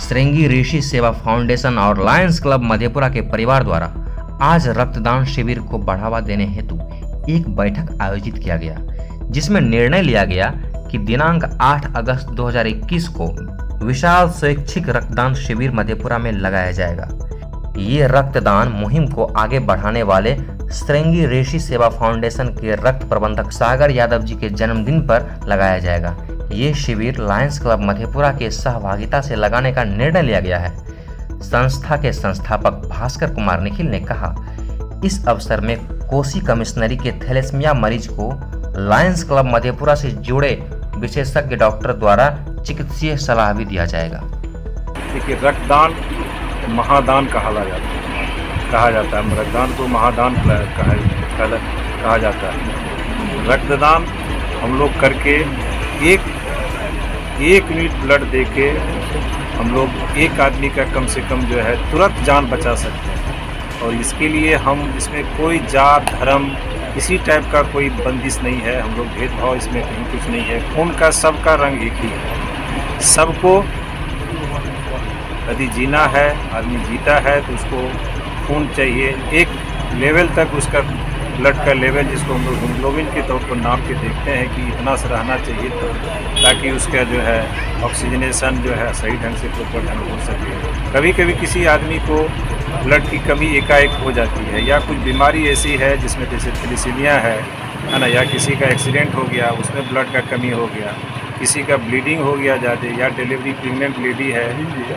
श्रृंगी ऋषि सेवा फाउंडेशन और Lions club Madhepura के परिवार द्वारा आज रक्तदान शिविर को बढ़ावा देने हेतु एक बैठक आयोजित किया गया, जिसमें निर्णय लिया गया कि दिनांक 8 अगस्त 2021 को विशाल स्वैच्छिक रक्तदान शिविर मधेपुरा में लगाया जाएगा। ये रक्तदान मुहिम को आगे बढ़ाने वाले श्रृंगी ऋषि सेवा फाउंडेशन के रक्त प्रबंधक सागर यादव जी के जन्मदिन पर लगाया जाएगा। ये शिविर लायंस क्लब मधेपुरा के सहभागिता से लगाने का निर्णय लिया गया है। संस्था के संस्थापक भास्कर कुमार निखिल ने कहा, इस अवसर में कोसी कमिश्नरी के थैलेसीमिया मरीज को लायंस क्लब मधेपुरा से जुड़े विशेषज्ञ डॉक्टर द्वारा चिकित्सीय सलाह भी दिया जाएगा। देखिए, रक्तदान महादान कहा जाता है। रक्तदान को महादान कहा जाता है। रक्तदान हम लोग करके एक यूनिट ब्लड देके हम लोग एक आदमी का कम से कम जो है तुरंत जान बचा सकते हैं। और इसके लिए हम इसमें कोई जात धर्म किसी टाइप का कोई बंदिश नहीं है। हम लोग भेदभाव इसमें कहीं कुछ नहीं है। खून का सबका रंग एक ही है। सबको यदि जीना है, आदमी जीता है तो उसको खून चाहिए। एक लेवल तक उसका ब्लड का लेवल, जिसको हम लोग हीमोग्लोबिन के तौर पर नाप के देखते हैं कि इतना सा रहना चाहिए, तो ताकि उसका जो है ऑक्सीजनेशन जो है सही ढंग से प्रॉपर ढंग हो सके। कभी कभी किसी आदमी को ब्लड की कमी एकाएक हो जाती है, या कुछ बीमारी ऐसी है जिसमें जैसे थैलेसीमिया है ना, या किसी का एक्सीडेंट हो गया उसमें ब्लड का कमी हो गया, किसी का ब्लीडिंग हो गया ज़्यादा, या डिलीवरी प्रेग्नेंट लेडी है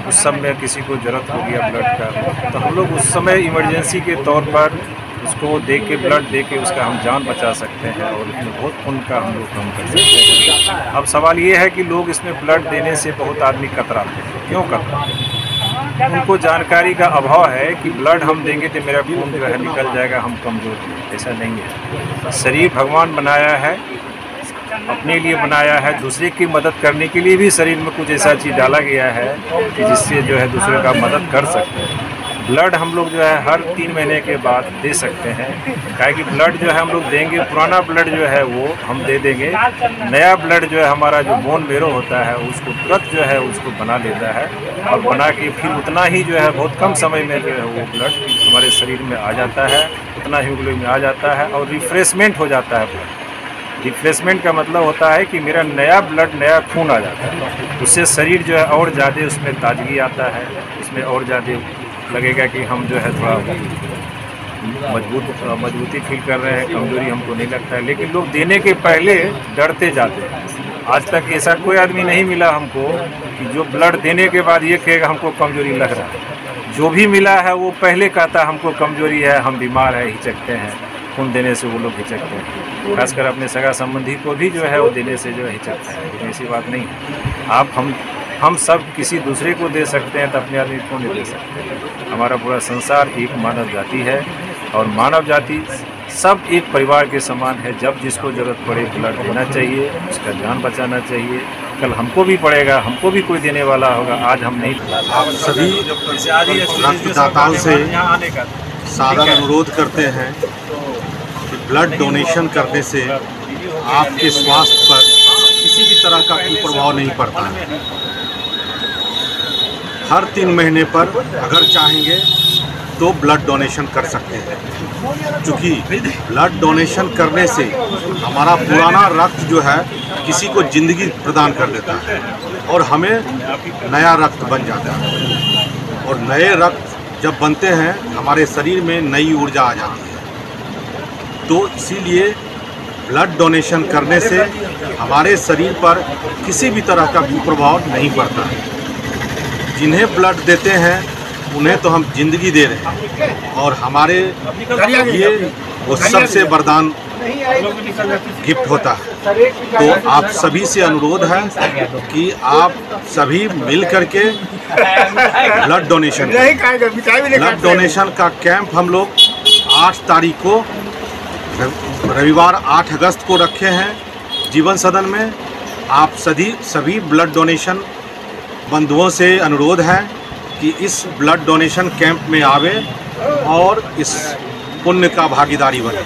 उस सब में किसी को ज़रूरत हो गया ब्लड का, तो हम लोग उस समय इमरजेंसी के तौर पर उसको दे के ब्लड दे के उसका हम जान बचा सकते हैं और इसमें बहुत खून का हम लोग कम कर सकते हैं। अब सवाल ये है कि लोग इसमें ब्लड देने से बहुत आदमी कतराते हैं। क्यों कतराते हैं? उनको जानकारी का अभाव है कि ब्लड हम देंगे तो मेरा खून जो है निकल जाएगा, हम कमज़ोर हैं। ऐसा नहीं है। शरीर भगवान बनाया है, अपने लिए बनाया है, दूसरे की मदद करने के लिए भी शरीर में कुछ ऐसा चीज़ डाला गया है कि जिससे जो है दूसरे का मदद कर सकते हैं। ब्लड हम लोग जो है हर 3 महीने के बाद दे सकते हैं, काहे कि ब्लड जो है हम लोग देंगे, पुराना ब्लड जो है वो हम दे देंगे, नया ब्लड जो है हमारा जो बोन मेरो होता है उसको तुरंत जो है उसको बना लेता है, और बना के फिर उतना ही जो है बहुत कम समय में जो है वो ब्लड हमारे शरीर में आ जाता है, उतना हीमोग्लोबिन में आ जाता है और रिफ्रेशमेंट हो जाता है ब्लड। रिफ्रेशमेंट का मतलब होता है कि मेरा नया ब्लड, नया खून आ जाता है। उससे शरीर जो है और ज़्यादा उसमें ताजगी आता है, उसमें और ज़्यादा लगेगा कि हम जो है थोड़ा मजबूती फील कर रहे हैं, कमजोरी हमको नहीं लगता है। लेकिन लोग देने के पहले डरते जाते हैं। आज तक ऐसा कोई आदमी नहीं मिला हमको कि जो ब्लड देने के बाद ये कहेगा हमको कमजोरी लग रहा है। जो भी मिला है वो पहले कहता हमको कमजोरी है, हम बीमार है, हिचकते हैं। खून देने से वो लोग हिचकते हैं, खासकर अपने सगा संबंधी को भी जो है वो देने से जो है हिचकता है। लेकिन ऐसी बात नहीं है। आप हम सब किसी दूसरे को दे सकते हैं तो अपने आदमी को नहीं दे सकते। हमारा पूरा संसार एक मानव जाति है और मानव जाति सब एक परिवार के समान है। जब जिसको ज़रूरत पड़े ब्लड देना चाहिए, उसका जान बचाना चाहिए। कल हमको भी पड़ेगा, हमको भी कोई देने वाला होगा। आज हम नहीं। आप सभी रक्तदाताओं से सादर अनुरोध करते हैं कि ब्लड डोनेशन करने से आपके स्वास्थ्य पर किसी भी तरह का कुप्रभाव नहीं पड़ता है। हर 3 महीने पर अगर चाहेंगे तो ब्लड डोनेशन कर सकते हैं, क्योंकि ब्लड डोनेशन करने से हमारा पुराना रक्त जो है किसी को ज़िंदगी प्रदान कर देता है और हमें नया रक्त बन जाता है। और नए रक्त जब बनते हैं हमारे शरीर में नई ऊर्जा आ जाती है। तो इसीलिए ब्लड डोनेशन करने से हमारे शरीर पर किसी भी तरह का कुप्रभाव नहीं पड़ता है। जिन्हें ब्लड देते हैं उन्हें तो हम जिंदगी दे रहे हैं, और हमारे लिए वो सबसे वरदान गिफ्ट होता है। तो आप सभी से अनुरोध है कि आप सभी मिल करके ब्लड डोनेशन का कैंप हम लोग 8 तारीख को रविवार 8 अगस्त को रखे हैं जीवन सदन में। आप सभी ब्लड डोनेशन बंधुओं से अनुरोध है कि इस ब्लड डोनेशन कैंप में आवे और इस पुण्य का भागीदारी बने।